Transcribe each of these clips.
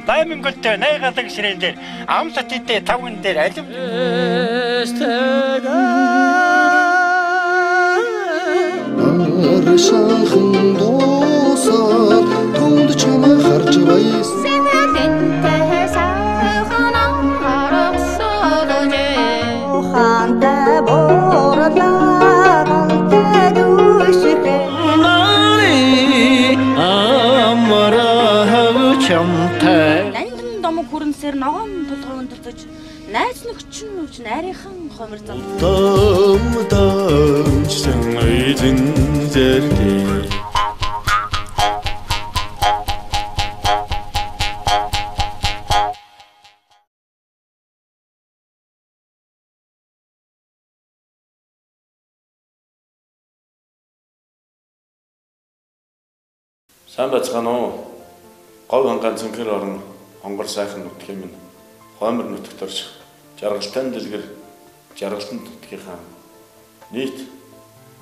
Ном Даймонгөлтэй найгадаг ширээн дээр ам сатитэй тавган дээр алив Шахан дуусаад түнд чамаа харж баяс Сэнэтэнтэй сайханаа харагсаалж ухаантай буурлаа гантай дүүшихэ Нари амараа чамтай Ландын домог хүрэнсээр ногоон тулгын өндөртөж найз нөхч найрынхан хомир зам Дам эзэн зэрэг Сайн байцгаана уу? Говь хангаан цэнхэр орон хонгор сайхан нутгийн минь хоймор нутагт орж жаргалтай дэлгэр жаргалан нутгийнхаа нийт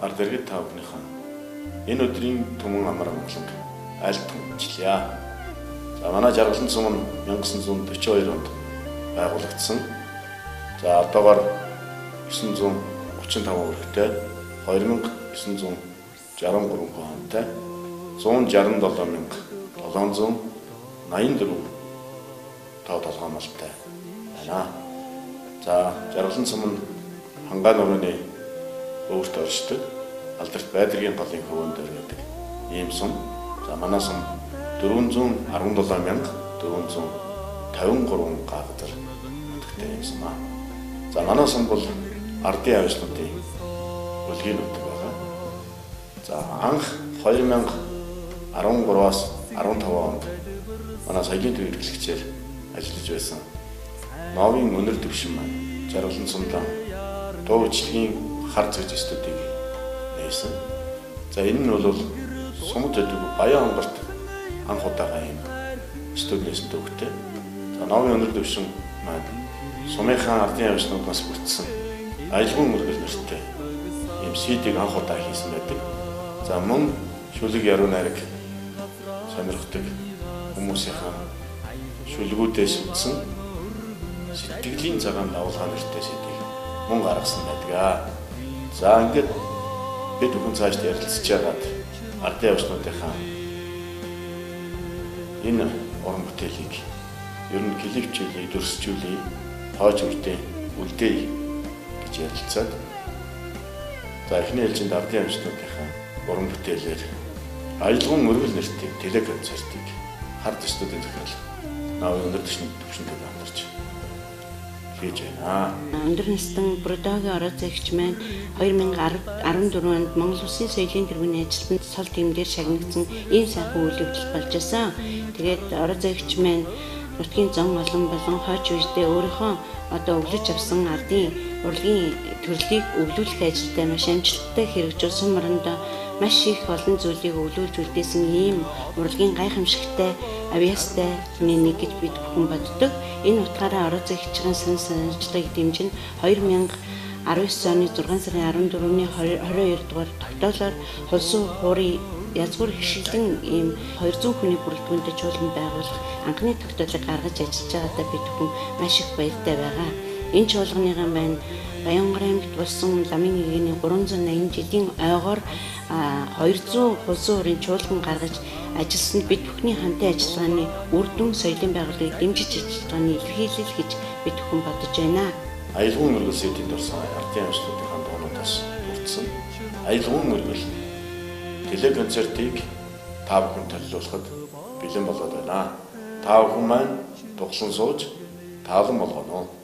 ард иргэд та бүхнийхээ энэ өдрийн түмэн амар амгаланг айлтган бичлээ. За манай жаргалан цум нь 1942 онд байгуулагдсан. За одоогоор 935 хүрэхтэй 2963 хүнтэй 167,784 тоо толгоомолтой байна. За жаргалан цум нь хангаан нурууны өөрт оршдог алдарт байдргийн голын хөвөнд байдаг ийм сум. За манай сум 417,453 га газар нутагтай юм сум аа. За манай сум бол ардын авиачнуудын үлгийн нутаг байна. За анх 2013-аас 15 онд манай соёлын төв эрхлэгчээр ажиллаж байсан новын өнөр төвшин маань жаргалан сумдаа дуу бичлэгийн хар зэгж студийг нээсэн. За энэ нь бол сумд өдөг Баян хонгорт анх удаага юм студиэс төвтэй. За новын өнөр төвшин маань сумынхаа ардын авиачнуудаас бүрдсэн аялгын мөргөл нэртэй ийм CD-г анх удаа хийсэн байдаг. За мөн шүлэг яруу найраг сонирхдаг хүмүүсийнхаа шүлгүүдээс үтсэн сэтгэлийн цагаан давуулгаа нэртэй CD-г мөн гаргасан байдаг. За ингээд бид бүхэн цаашд ярилцж яагаад ардын авиачнуудынхаа энэ уран бүтээлийг ер нь клипчүүлээ, дүрсчүүлээ, тоож үрдээ, үлдээе гэж ярилцаад за эхний ээлжинд ардын авиачнуудынхаа уран бүтээлээр аялгын мөргөл нэртэй телеконцертыг хард студийн захирал Новын өнөр төвшөнтэй хамтарч хийж байна. Өндөр настан Бродогийн ороо зэгч маань 2014 онд Монгол Улсын соёлын тэргүүний ажилтнанд сул тэмдгээр шагнагдсан ийм сайхан үйл явдал болж байсан. Тэгээд ороо зэгч маань нутгийн зан олон болон хойч үедээ өөрийнхөө өглөж авсан ардын урлагийн төрлийг өвлүүлэх ажилдаа маш амжилттай хэрэгжүүлсэн мөрөндөө маш их олон зүйлийг өвлүүлж үлдээсэн ийм урлагийн гайхамшигтай авиастай нэг гэж бид бүхэн боддог. Энэ утгаараа ороо зэгчийн санамжлагыг дэмжин 2019 оны 6 сарын 14-ний 22 дугаар тогтоолоор Хулсуу хуурын язгуур хишгэлэн ийм 200 хүний бүрэлдэхүүнтэй чуулган байгуулах анхны тогтоолыг гаргаж ажиллаж байгаадаа бид бүхэн маш их баяртай байгаа. Энэ чуулганыхан байна Баянгарын аймагт болсон ламын гэгэний 380 жилийн ойгоор 200 Хулсуу хуурын чуулган гаргаж ажилласанд бид бүхний хамтын ажиллагааны үр дүн соёлын байгууллагыг дэмжиж ажиллагааны илэрхийлэл гэж бид бүхэн бодож байна. Аялгын мөргөл сэдэнд орсон ардын авиачнуудынхаа дуунуудаас бүрдсэн аялгын мөргөл телеконцертыг та бүхэн төлөвлөхөд бэлэн болоод байна. Та бүхэн маань дуглан сууж таалан болгоно.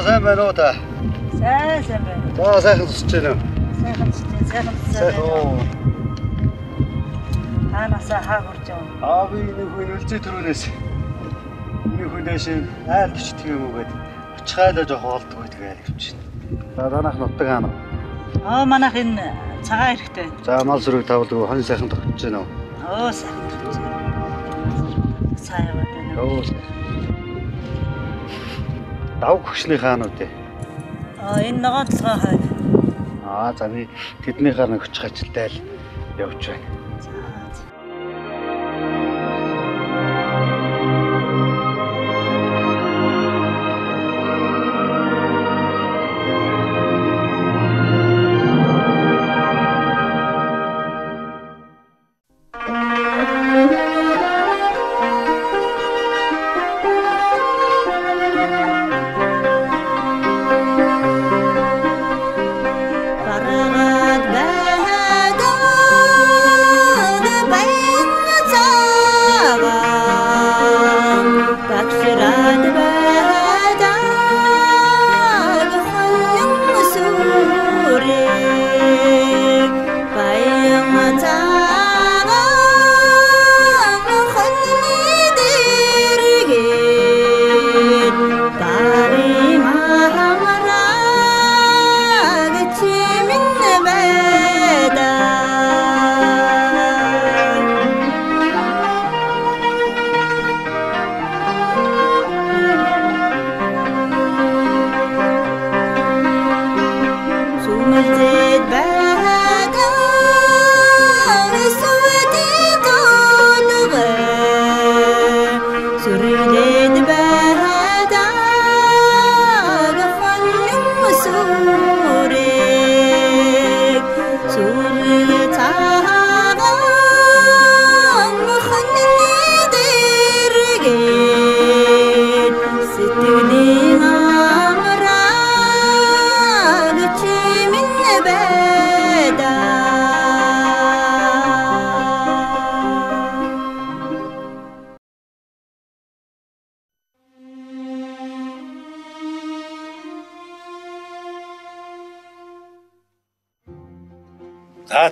сайн байна уу та? Сайн байна. За сайхан тусч байна уу? Сайхан. Оо. Хаанасаа хаа хурж яваа. Би нэг хүн үлзий төрөөнөөс. Нэг хүн дэш айл төчдөг юм уу гээд. Очихайлаа жоох олдгүй тэгээд явчихна. За танах нутдаг аана. Манайх энэ цагаан хэрэгтэй. За мал сүрэг тавлгүй хон сайхан тогтож байна уу? Сайхан. Сайн яваад байна. Оо. Давг хөшний хаанууд ээ. Энэ ногоон толгой хойд. За би тэднийхаар нэг өчих ажилдаа л явж байна.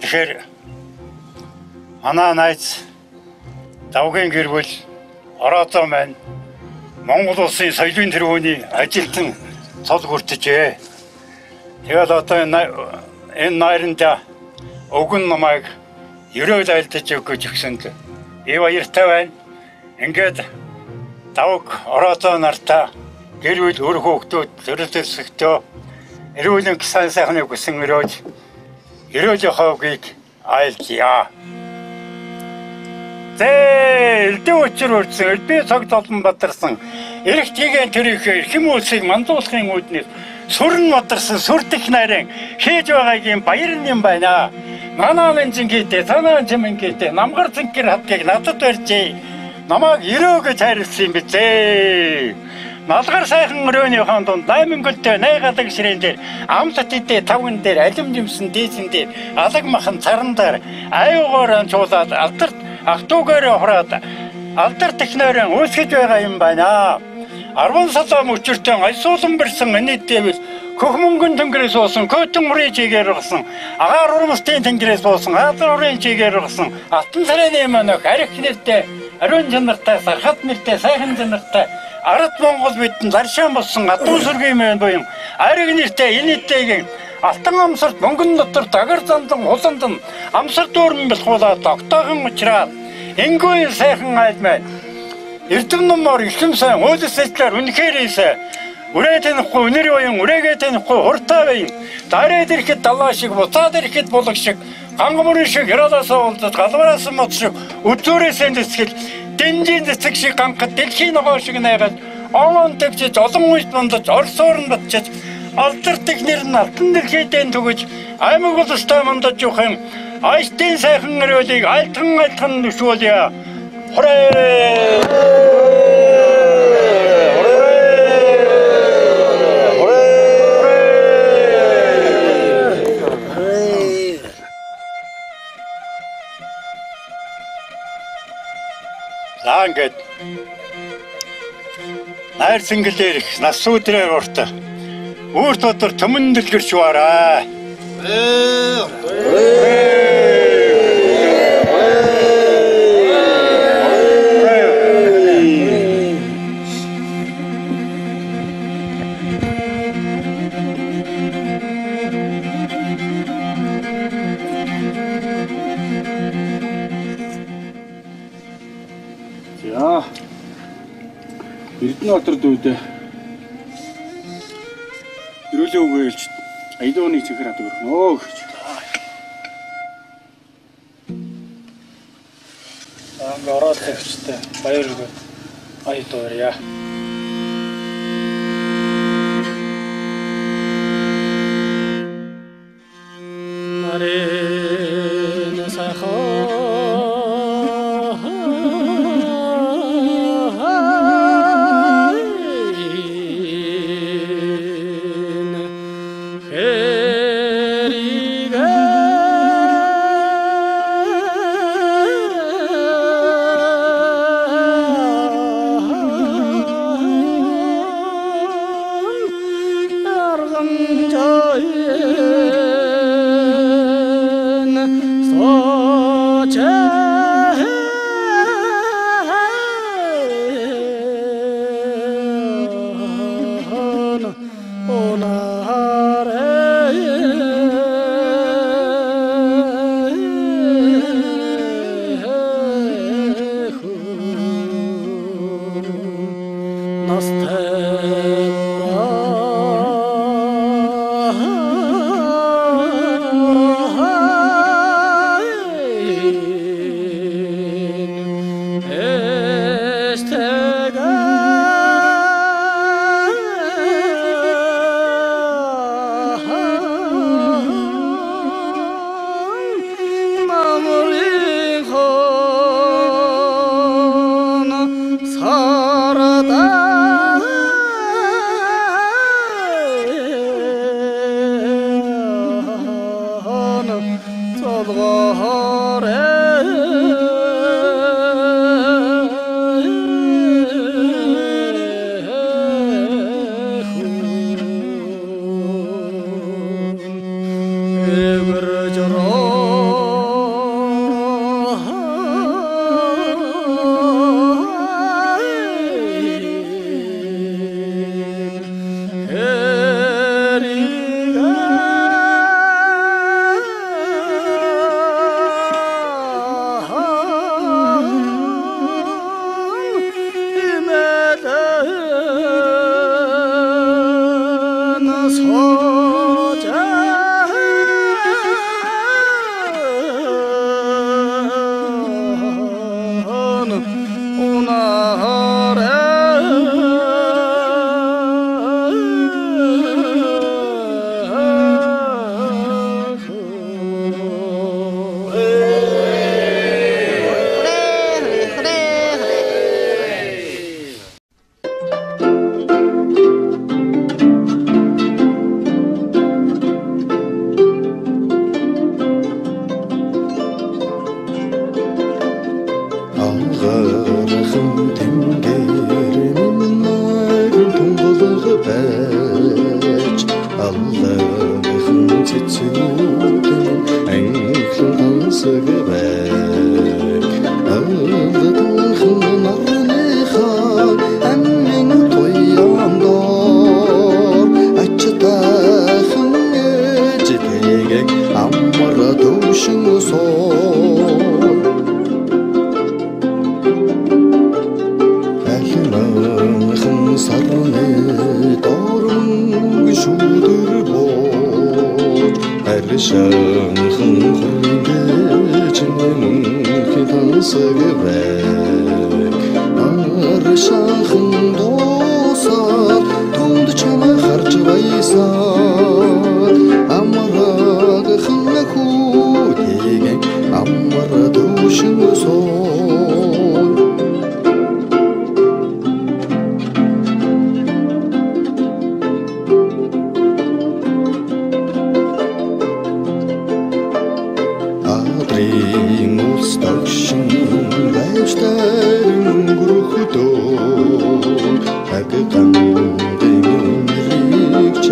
Тэгэхээр манай найз давгийн гэр бүл ороодоо маань Монгол улсын соёлын тэргүүний ажилтан цол хүртэжээ. Тэгэл одоо энэ найранда өгөн намайг ерөөл айлдаж өгөх гэсэнд би баяртай байна. Ингээд давг ороодоо нартаа гэр бүл өр хүүхдүүд төрөлсөختөө эрүүлэн сайн сайхныг хүсэн ерөөлийн ховгийг айлтъя. Элдэн учир үрдсэн, элбээ цаг толон бадарсан, эрэх тиген төрөх эрхэм үлсийг мандуулахын үүднээс сүрэн бадарсан сүрдэх найран хийж байгаагийн баярын юм байна. Нанаалын зингээдээ, санаан чимэнгээдээ, намгар зингээр хатгийг надад барьжээ. Намайг ерөө гэж хайрлсан юм бизээ. Налгар сайхан өрөөний хаан дунд Наймангөлтэй найгадаг ширээн дээр амлат идэ тавган дээр алим жимсэн дээсэн дээр алаг махан царан дээр аюугаар чуулаад алдарт ахтуугаар хураад алдар технорын үүсгэж байгаа юм байна. 10 салам өчөртөн айсуулан бэрсэн энэдэвэл хөх мөнгөн тэнгэрээс уусан көтөн урын чигээр гсэн агаар урмстын тэнгэрээс уусан адар урын чигээр гсэн алтан сарайны манайх арх нэртэй ариун чанартай сархат нэртэй сайхан чанартай Ард Монгол бидэнд заршаан болсон адуу сүргийн мэн буян ариг нэртэй энэтэйгэн алтан амсарт мөнгөн дотор дагар зандан хуландан амсар дүүрэн бэлхуулаад тогтоохон учраад энгийн сайхан айл маань эрдэм номоор ихэм сайн уулс сэтлэр үнэхээр ийсэ үрээд танихгүй үнэр буян үрээгээ танихгүй хуртаа байн дараад ирэхэд далаа шиг буцаад ирэхэд булаг шиг гангамрын шиг хираалаасаа уулзаад галвараас мод шиг өдөрөөсөө дэсгэл Дэнжин дэцэг шиг ганхад дэлхийн ногоо шиг найгаад он төгсөж олон үед дундаж орсоор нь батчиж алдар технэр нь алтан дэлхийдэн түгэж аймаг улстай мандаж юухан айстын сайхан өрөөлийг алтан нөшөөлье. Хүрээ! Ингээд найр сингэлээр их нас өдрөө урт Өөрт өдөр төмөн дэлгэрч баарай. За. Эрдэнэ хотод үүдээ. Ирүүлээ үгээлж аялууны цэгэр хад өргөнөө гэж. Анга ороод тавьчтай баяр өгөө. Аяд уурья. Марина сахо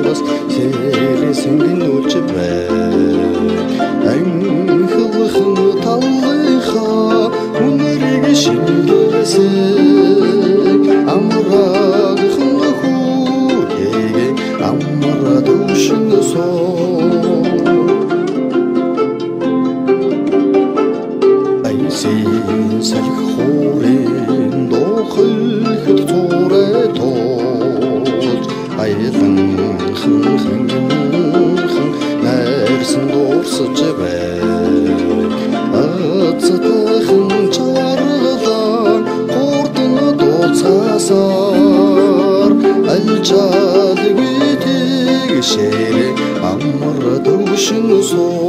Agus салхи хуурын дохолход зурээ тоолж айлан хан найрсан дуурсаж байг ацтахан чаргалан хурдан дууцаасаар алжаалгүй тэгшээрэ амар төвшин суу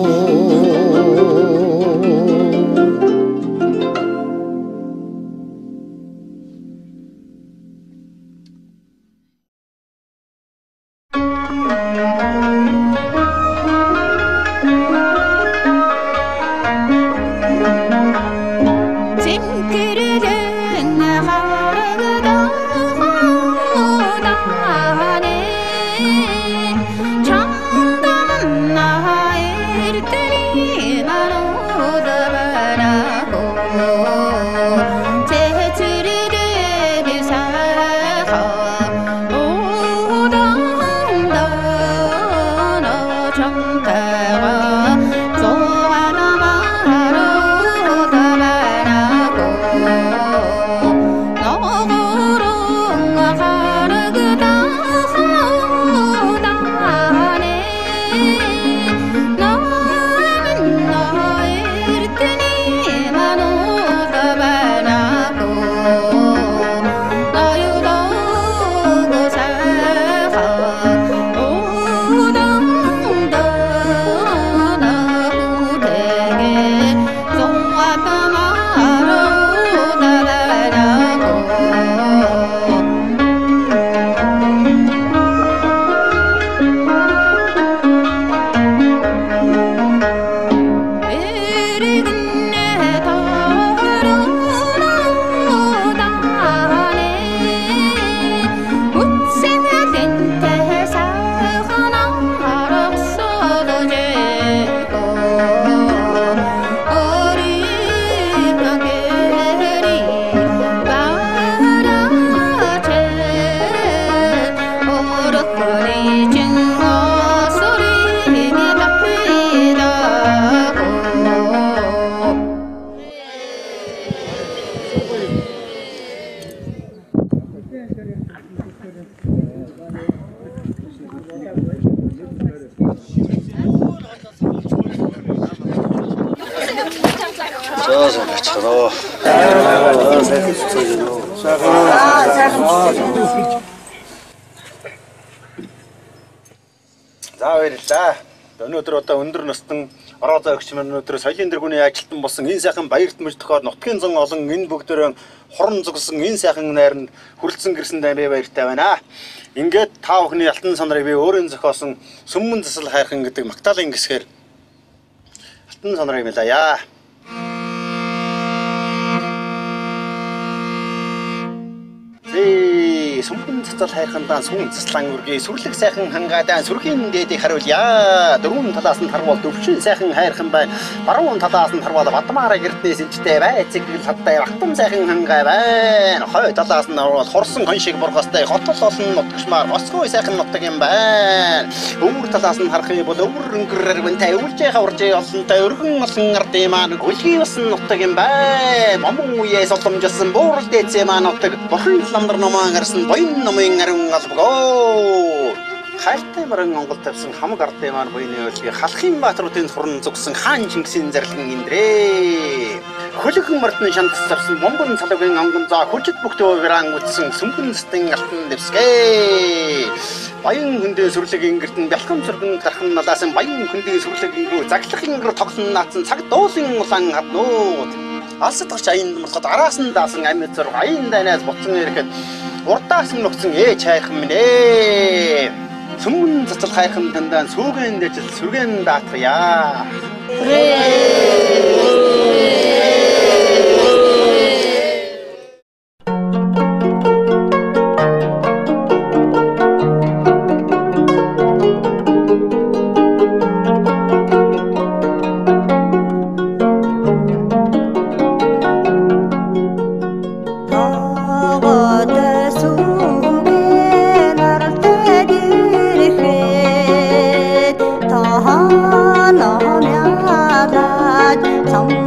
За баярлалаа. Өнөөдөр одоо өндөр настан ороо зоогч маань өнөөдөр соёлын тэргүүний ажилтан болсон энэ сайхан баярт мэж тохиод нутгийн зан олон энэ бүгдөө хорон зогсон энэ сайхан найранд хүрэлцэн гэрсэн даймаа баяртай байна. Ингээд та бүхний алтан сандрыг би өөрөө зохиосон сүмэн засал хайрхан гэдэг магтаалын гисгээр алтан сандрыг мэлаяа. Сүмэн засал хайрхандаа сүмэн заслан үргээ сүрлэг сайхан хангаадаа сүрхийн дээдийг харуулъя. Дөрвөн талаас нь харвал төвшин сайхан хайрхан бай. Баруун талаас нь харвал бадмаараа гэртнээс инжтэй байцэг хаттай бахтан сайхан хангай байна. Хой талаас нь харвал хорсон хон шиг бургастай хотол олон нутгшмаар осгой сайхан нутаг юм байна. Өвөр талаас нь харах юм бол өвөр өнгөрөр бэнтэй өвлжээ хаваржээ олонтой өргөн олон ардын маань гөлгий басан нутаг юм байна. Момон үеэс оломжсон буурал дээцээ маань нутаг бурхан ламдар номон гарсан боён номын ариун албагоо. Хайртай баран Монгол тавьсан хамаг ардын маань буйны өөлгийг халахын баатруудын суран зүгсэн хаан Чингисийн зарлан индрээ. Хөлөгөн мордын шантас зарсан бомбон цалуугийн онгон заа хүчит бүхтөө гран үтсэн сүмхэн зэтэн алтан дэвсгээ. Баян хөндөө сүрлэг ингэртэн бялхам сүргэн тархан налаасан баян хөндөө сүрлэг ингэрүү заглах ингэр тогсон наацсан цаг дуулын улаан хаднууд. Алсад гарч аянд мулхад араас нь даасан амьд зур аян дайнаас буцсан ирэхэд урдаас нь нөхцөн ээж хайрхан минь ээ. Сүмэн засал хайрхан дандаа сүүгэн дэжил сүргэн даатгая. Some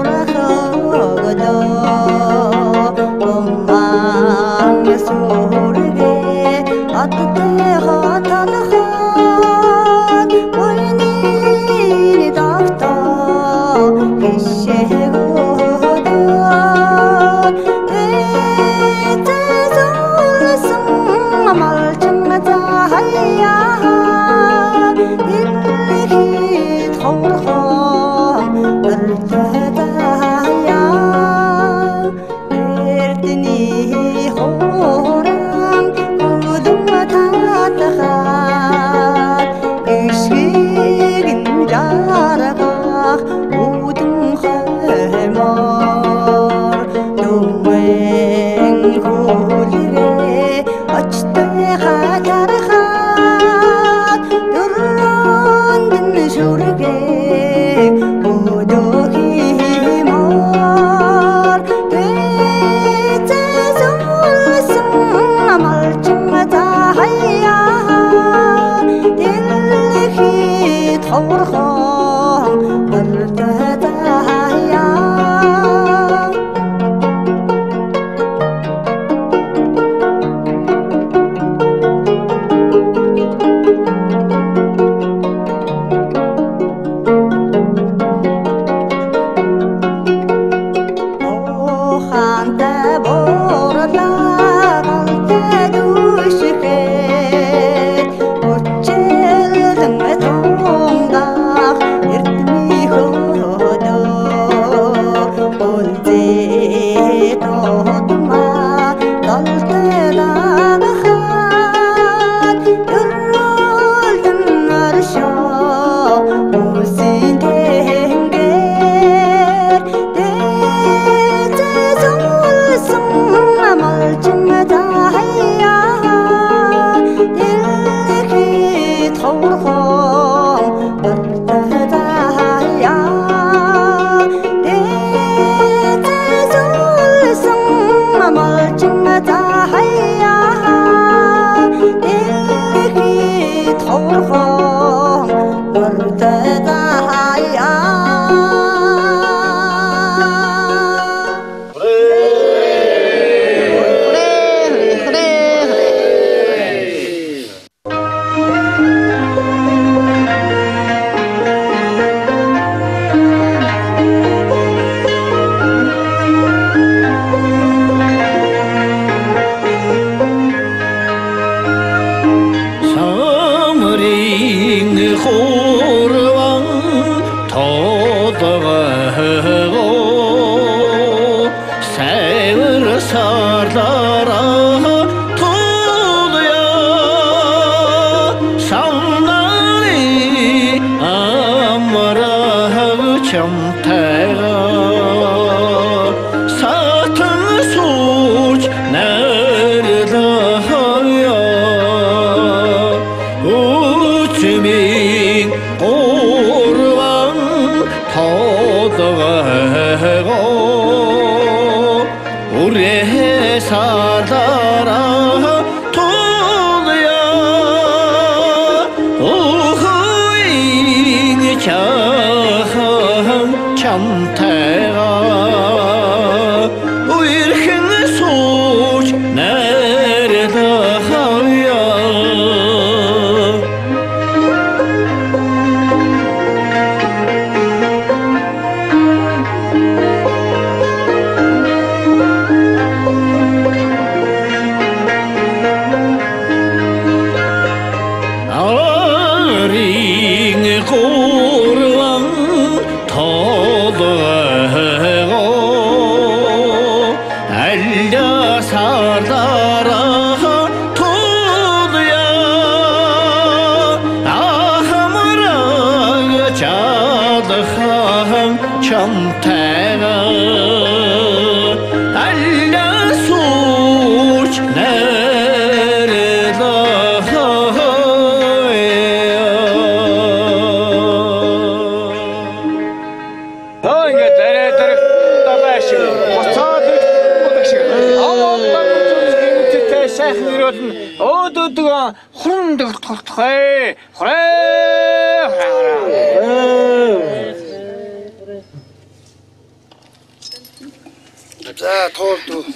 За туурд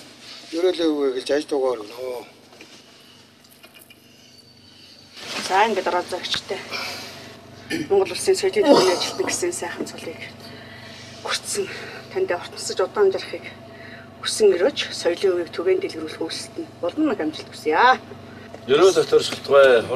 Ерөөлөө гэж аж дугаар гэнэ. За ингээд ороод загчтай. Монгол улсын соёлын төвийн ажилтан гэсэн сайхан цолыг хүртсэн танд ортосож удаан амжирахыг хүссэн өрөөж соёлын өвийг түгээн дэлгэрүүлэх үйлсэд нь улам нэг амжилт хүсье. Ерөө дотор шилтгай.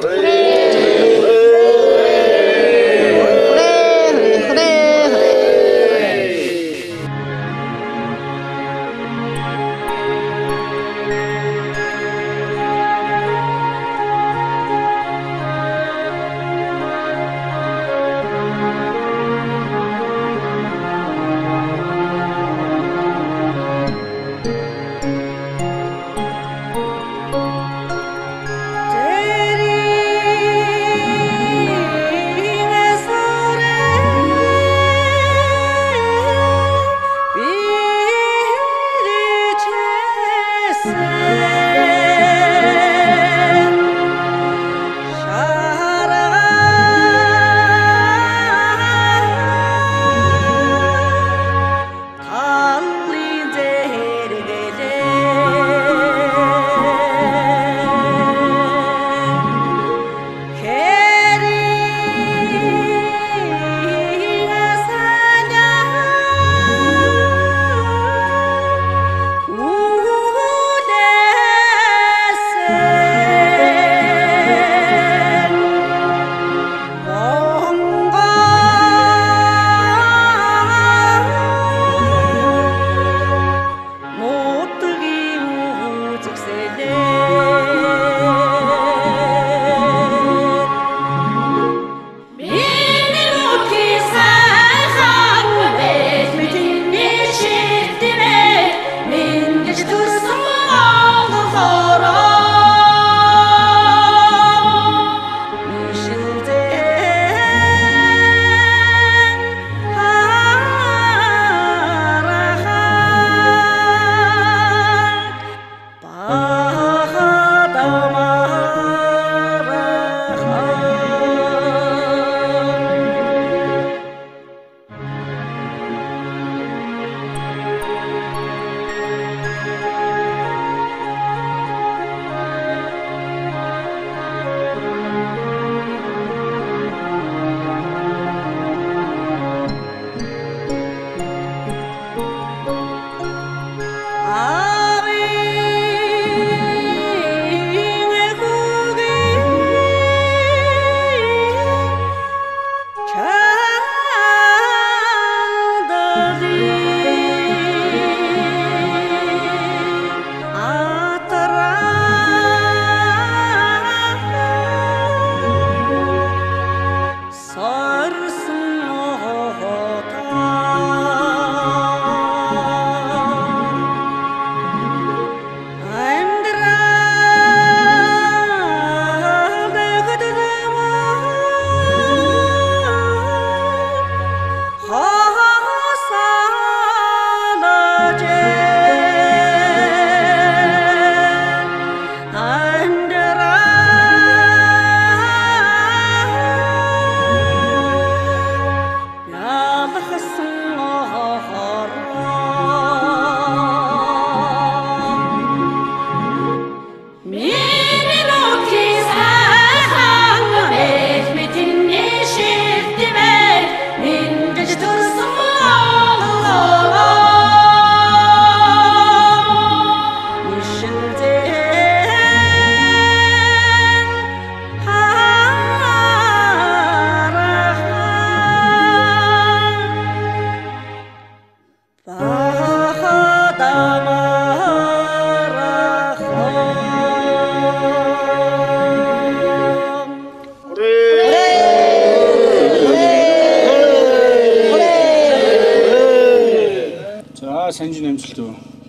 Санжин амжилт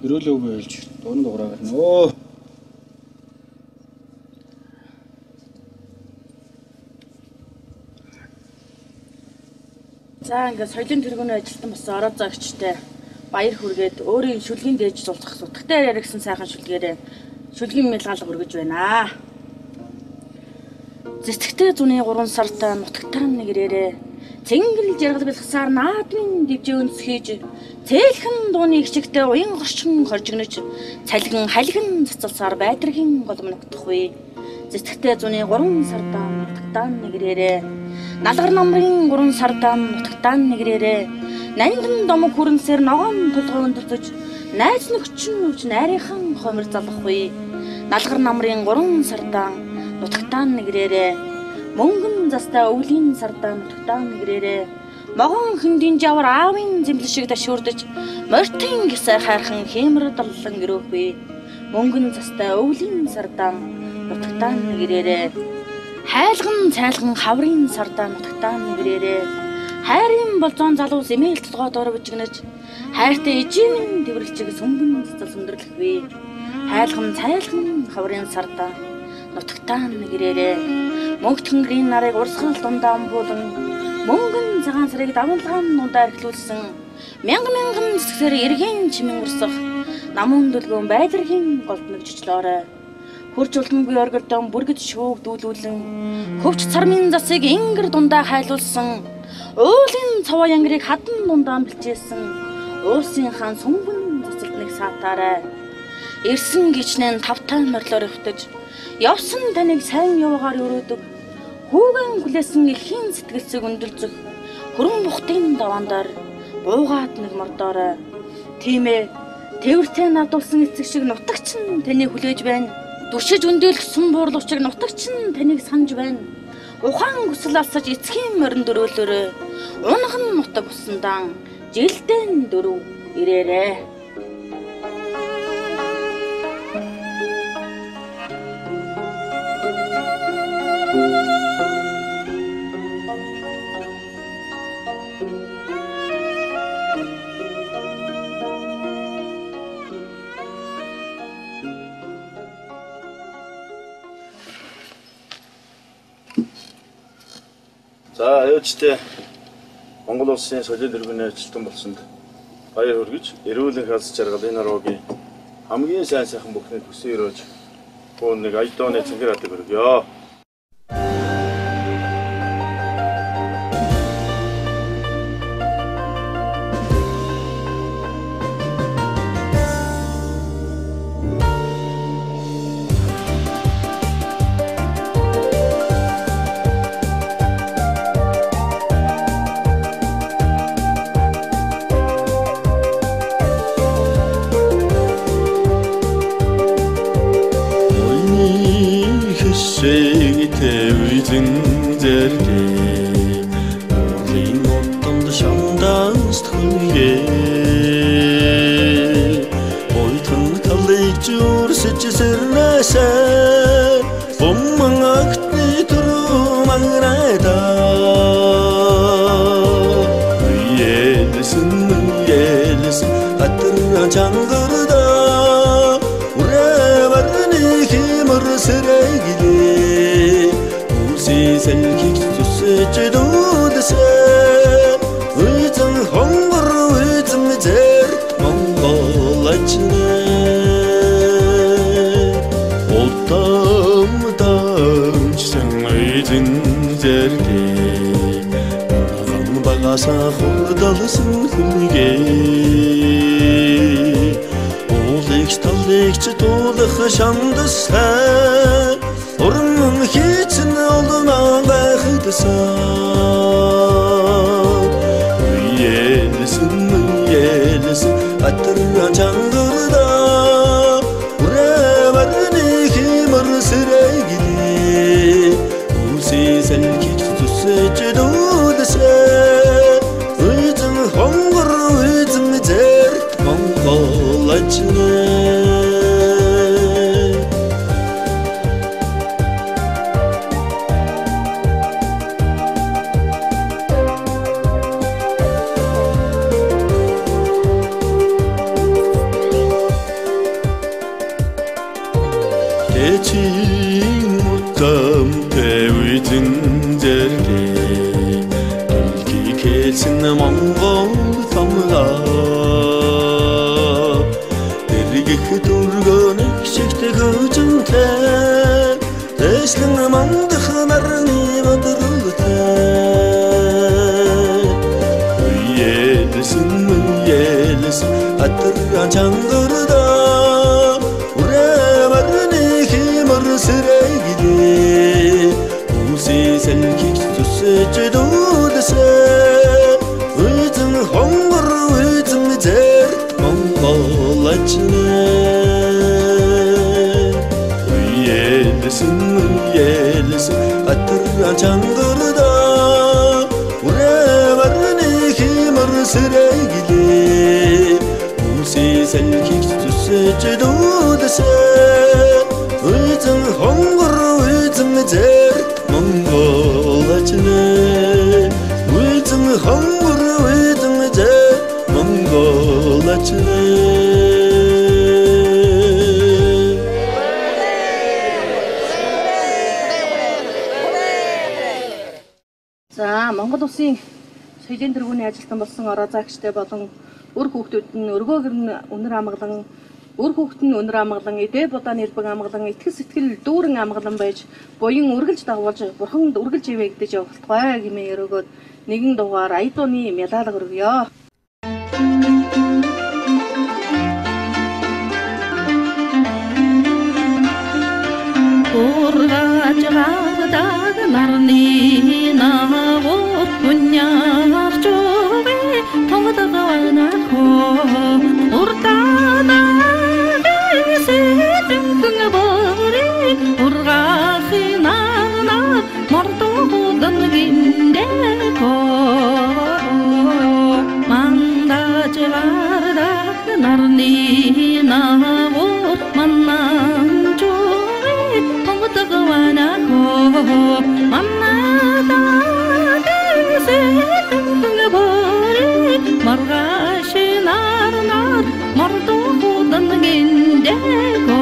өрөөлөө байлж дунд дуурайгаад нөө. За ингээд соёлын тэргүүний ажилтан болсон ороод загчтай баяр хүргээд өөрийн шүлгийн дээж зулцах сутгтай яригсан сайхан шүлгээрээ шүлгийн мэлгаалга өргөж байна. Зэтгтэй зуны 3 сард нутагтаа нэг ирээрээ Цэнгэл жаргал бэлгсаар наадмын дивжээ өнс хийж цээлхэн дууны хичгтээ уян горчин хоржигнож цалгин халигн цацалсаар байдргийн голом ногдохгүй. Зэтгтээ зуны 3 сардаан нутагтаан нэгрээрээ налгар намрын 3 сардаан нутагтаан нэгрээрээ нандин домог хүрэнсээр ногоон толгой өндөрдөж найз нөхчин өвч найрынхан хомир залахгүй. Налгар намрын 3 сардаан нутагтаан нэгрээрээ мөнгөн застай өвлийн сардаан нутагтаан нэгрээрээ могон хөндийн жавар аавын зэмлэл шиг дашуурдаж мортын гисай хайрхан хэмэр даллан өрөөхгүй. Мөнгөн застай өвлийн сардаан нутагтаан нэгрээрээ хайлган цайлган хаврын сардаан нутагтаан нэгрээрээ хайрын болзоон залуу сэмэл толгой доор бижигнэж хайртай ижийн тэвэрлжиг сүмбэн цэцэл сүндэрлэхгүй. Хайлган цайлган хаврын сардаан нутагтаан нэгрээрээ мөнгөтгөн гэрийн нарыг урсгал дундаа амбуулан мөнгөн цагаан сарыг давалгаан нундаа эрхлүүлсэн мянган сэсгээр эргэн чимэн урсах намун дүлгөөн байдргийн голд нэгжлөөрэ. Хурж улмгүй оргилдон бүргэд шүүг дүүлүүлэн хөвч цармын засыг ингэр дундаа хайлуулсан уулын цаваа янгирыг хадан дундаа бэлчээсэн уусын хаан сүмбэн цэцэлт нэг саатаарай. Ирсэн гिचнэн тавтаа морлоор өвтөж явсан таныг сайн яваагаар өрөөдөг хүүгэн хүлээсэн элхийн сэтгэлцэг өндөлцөх хөрөн бухтын даваандаар буугаад нэг мордоорой. Тийм ээ, тэвэртэй надуулсан эцэг шиг нутагч нь таныг хүлээж байна. Дүшиж өндөлөх сүм буурлуучиг нутагч нь таныг санаж байна. Ухаан хүсэл алсаж эцгийн морин дөрөөлөөрөө унган нутаг усандан жилдэн дөрөв ирээрээ. За аюулчтай Монгол улсын соёлын иргэний ажилтан болсонд баяр хүргэж эрүүлэн хаалц жаргал энэ ороогийн хамгийн сайн сайхан бүхнийг хүсэн өрөөж бөөн нэг айдооны цэнгэр адаг өргөё. 가슴을 열서 아트라 장거르다 우레바르니 힘을 쓰레기래 우시 살기 주세제도 되세 의정 홍거로 의정 제 몽골아치네 의정 홍거로 의정 제 몽골아치네 За Монгол улсын соёлын тэргүүний ажилтан болсон ороо заагчтай болон үр хүүхдүүд нь өргөөгөр нь үнэр амгалан үр хүүхд нь үнэр амгалан эдээ будаа нэрбэг амгалан итгэл сэтгэл дүүрэн амгалан байж буян үргэлж дагуулж бурханд үргэлж ивэгдэж явалтгай гэмээр өгөөд нэгэн дугаар аядууны мялалга өргөё. Ургажгаадаг нарны наагур хүньярчугэ тонгодогоонахо уртаанаа сэтэнгэн бори ургаахинарна мортогодан гиндэко мандажгаадаг нарны наагур маннанчу Togwana-ko, mamma-da, desi-teng-bori, marga-shi-nar-nar, mardo-dan-ginde-ko.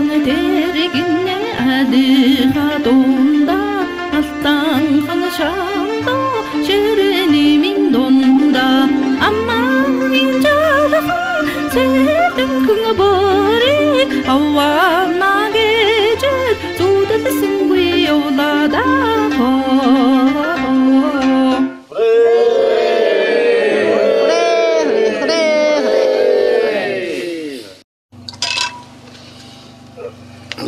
Ar-tehan-deri-ginne adi-ha-dunda, al-tan-han-shan-da, Şerenimin donda ammanın çalıhan Sevdim kına bari Havana gece Sudasın bu yolda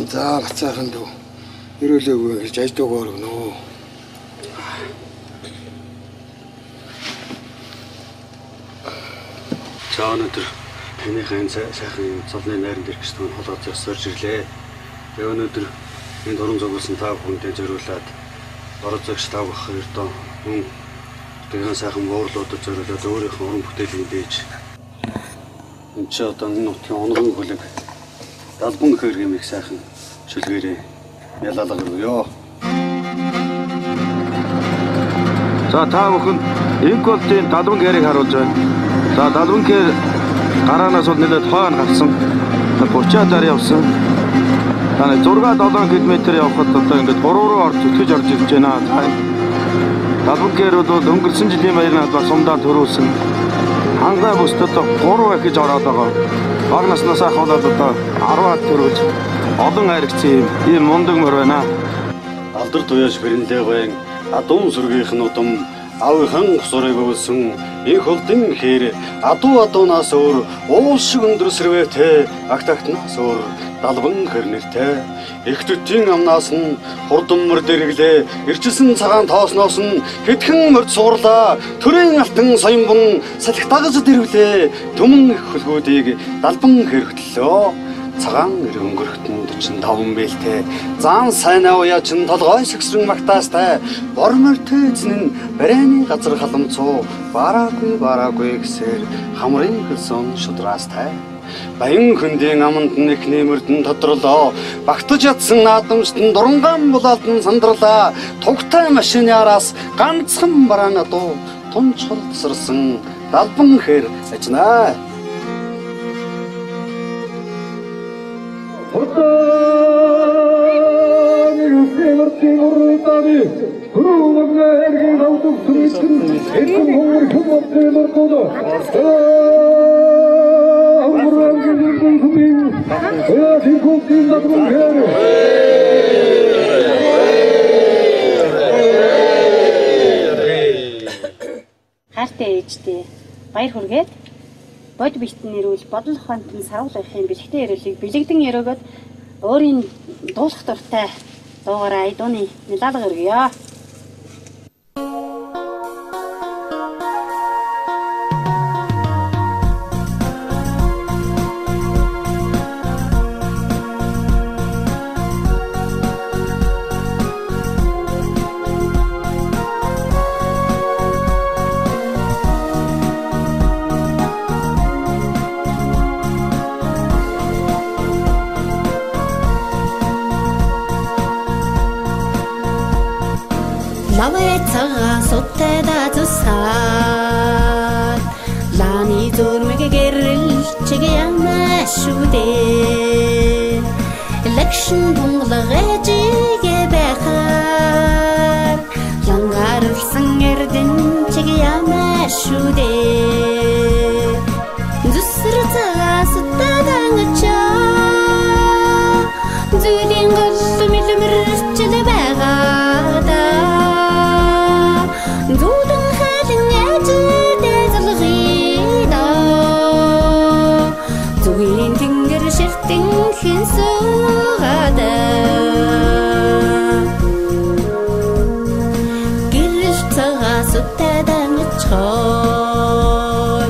За гацаахан дөө ирүүлээгүй гэж аждуугаар өгнө. За өнөөдөр танийхаа сайхан цолны найранд ирэх гэж тань холоо зөсөрж ирлээ. Тэгээ өнөөдөр энэ дуран зогссон та бүхэндээ зориулаад орон зөгч тав хоёр доо мөн тэгэн сайхан буурлуудад зориулаад өөрийнхөө уран бүтээлийг дээж энэ ч одоо энэ нутгийн онгон хүлэг далбан хөргэмийг сайхан шүлгээрээ ялалга өргөё. За та бүхэн Инколтын далбан гэрийг харуулж байна. За далбан гэр гараанаас бол нэлээд хойно гарсан. 30-аар явсан. Таны 6-7 км явхад одоо ингээд 3 руу орж өтгөж орж ирж байна. Далбан гэр бол өнгөрсөн жилийн баярын албаар сумдаа төрүүлсэн. Хангай бүст одоо 3 их гэж ороод байгаа. Бага наснаас ахуулаад одоо 10-аад төрүүлж олон хайрцсан ийм мундаг мөр байна. Алдар туяаш бэрэнлээ баян адуун сүргийнх нь удам авийнхан усурыг өвсөн их холдын хээр адуунаас өөр уул шиг өндөр сэрвэтэй агтагтнаас өөр далбан хэрнэртэй их төтийн амнаас нь хурдан мөр дэргэлээ ирчсэн цагаан тоосноос нь хэдхэн мөрд суурлаа төрийн алтан соёнбон салхитагас дэрвлээ түмэн их хөлгүүдийг далбан хэрхтлөө цагаан нэр өнгөрөхтөн 45 бэлтэй зан сайнаа уяачин толгой сэгсрэн магтаастай бормортэй эзэн нь барайны газар халамцуу бараагүй гэсээр хамрын хөлсөн шудрастай баян хөндийн аманд нэг нэмэрдэн тодрлоо багтаж ядсан наадамжтан дурангаан булаалтан сандарлаа тугтай машины араас ганцхан бараана дуу тунчхол тасарсан далбан хэр ажнаа Хайртай ээжтэй баяр хүргээд бод битэн нэрүүл бодол ухаантан саруулгын бэлэгтэй ярилцлыг бэлэгдэн өрөөгөөд өөрийн дуулах дуртай дуугаараа айдууны нэлалга өргөё. Mawetsaga sotteda zusad Lani zurmege geril chigeyama shude Election bunglagajige bekhar Langarırsan erdin chigeyama shude Zusırtaga sotteda ngacha Zulin gullu milimir chile begada Zudun halin acide zalgida Zuin tinger shirtin hin sugada Girish taga suttada ngachol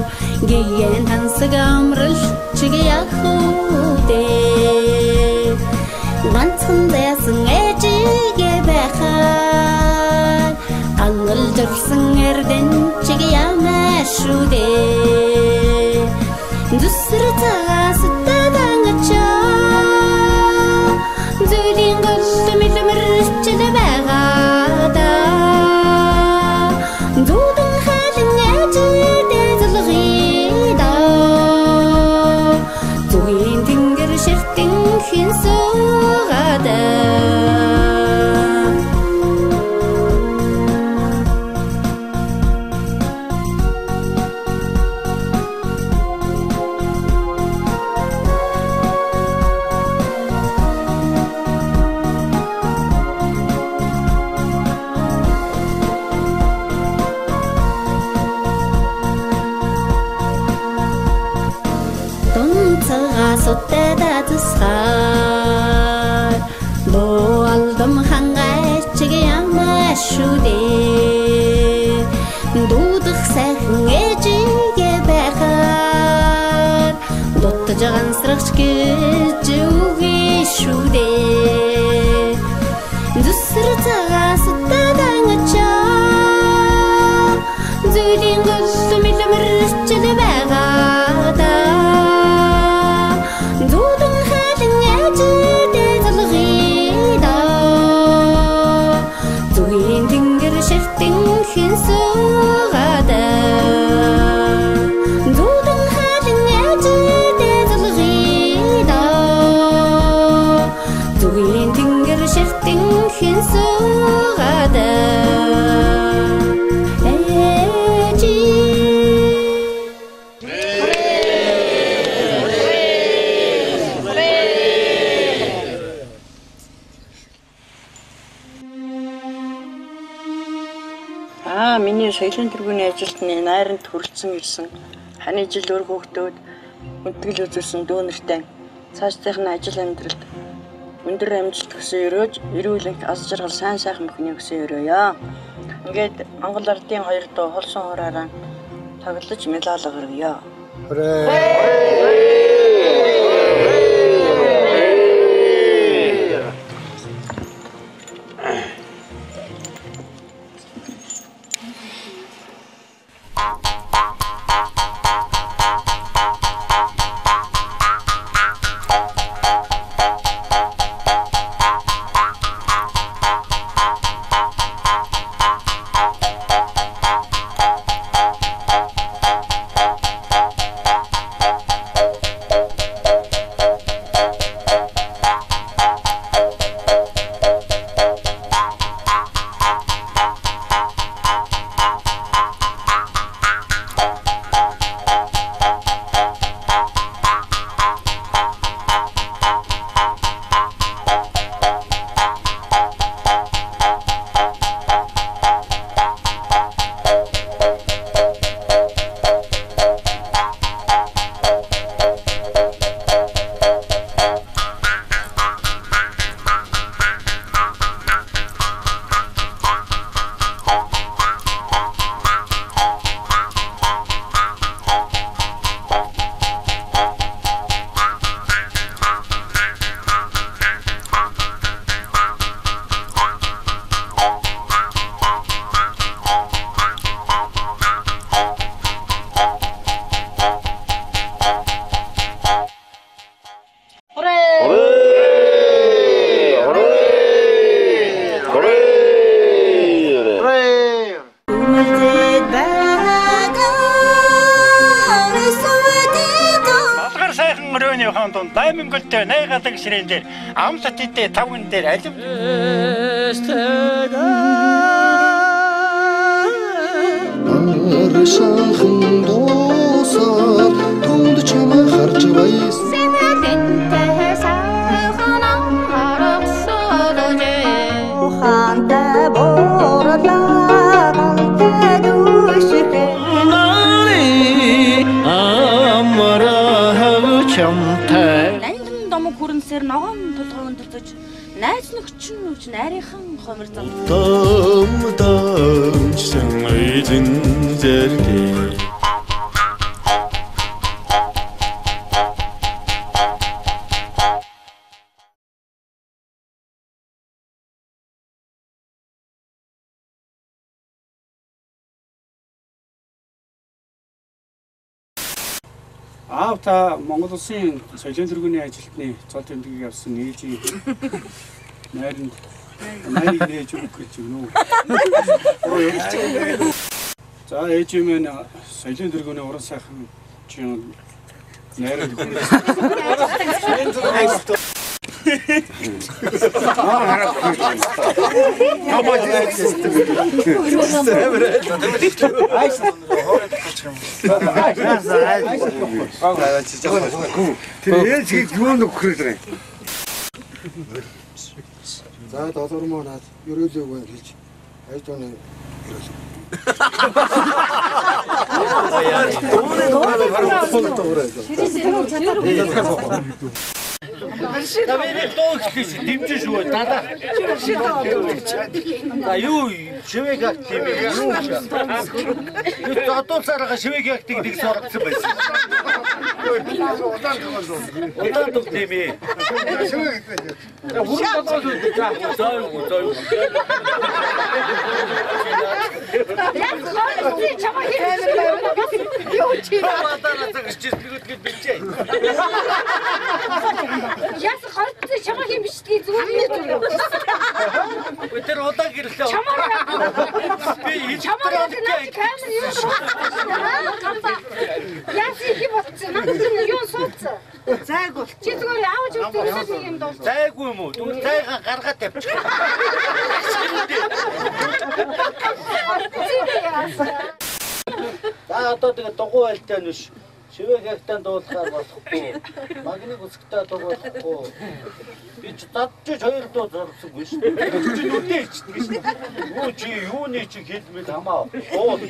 Giyen hansagamril chigiyahude Vantsandayasın eciye bekhar Anıldırsın erden çigiyama şude Düsırtağa sıttadan aça Zülin gülü milimir çile beğada Zudun halin ecide zılgida Zugin tingir şirtin hin sugada Sotteda tusar Do aldım hangay chigiyama shude Duduk sahn eciye bekhar Dotta jagan sırıqçki jugi shude Dusırtağa sotteda ngacha Zulin gullu milimir chile beghada Zudun halin acide zalgida Zugin tingir shirtin hin sugada Zudun halin acide zalgida Zugin tingir shirtin hin sugada Миний соёлын тэргүүний ажилтны найранд хүрэлцэн ирсэн ханы жил өр хүүхдүүд үнтгэл үзүүлсэн дүүнертэй цаашдынх нь ажил амьдралд өндөр амжилт хүсье өрөөж эрүүлэнх аз жаргал сайн сайхан бүхний хүсье өрөөё. Ингээд Монгол ардын 2 дуу холсон хураараа тоглож медаль гаргая. явахын дунд Баймонголтой найгадаг ширээн дээр амсат идэ тавган дээр алив Аршахан доосаар түнд чамаа харж байсан ухаантай буурлаа галтай дүүшихэ Ландон домог хүрэнсээр ногоон толгой өндөрдөж найз нөхч нь нарийнхан хомир зам. Дам эзэн зэрэг Та Монгол Улсын соёлын тэргүүний ажилтны цол тэмдэглэл явсан ээжийн найранд найрыг нээж өгөх гэж байна уу? За ээж минь соёлын тэргүүний уран сайхан чинь найранд За доллар наад ерөөлөөг байна гэж айдууны ерөөлөө. Тавэрэг тоог хийж дэмжиж шүү даа. Юу шивэг акт юм юу? Одоо цаараа шивэг актыг нэг соргоцсон байсан. Удаан дуг тийм ээ. Шивэг акт. Хүрэн бодоод заа юу. Яс хортсон чамаа хийм бишдгийг зүгээр юм. Тэр удаан гэрлээ. Би хийж камер юу? Яс хийх болцсон. Надад юу суудсан. Зайгүй. Чи зүгээр авч үзсэн нэг юм дуу. Зайгүй юм уу? Тэгвэл зайгаа гаргаад тавьчих. Одоо тэгээ дугуй айлтай нүш. Шивэг актанд дуулахаар болохгүй. Магныг үсгтэй дуулахгүй. Би ч дадчих хоёр дуу зоргосонгүй шүү дээ. Чи нүдээ ичдэг шүү дээ. Юу чи юуны чи хэлмэл хамаа. Уул.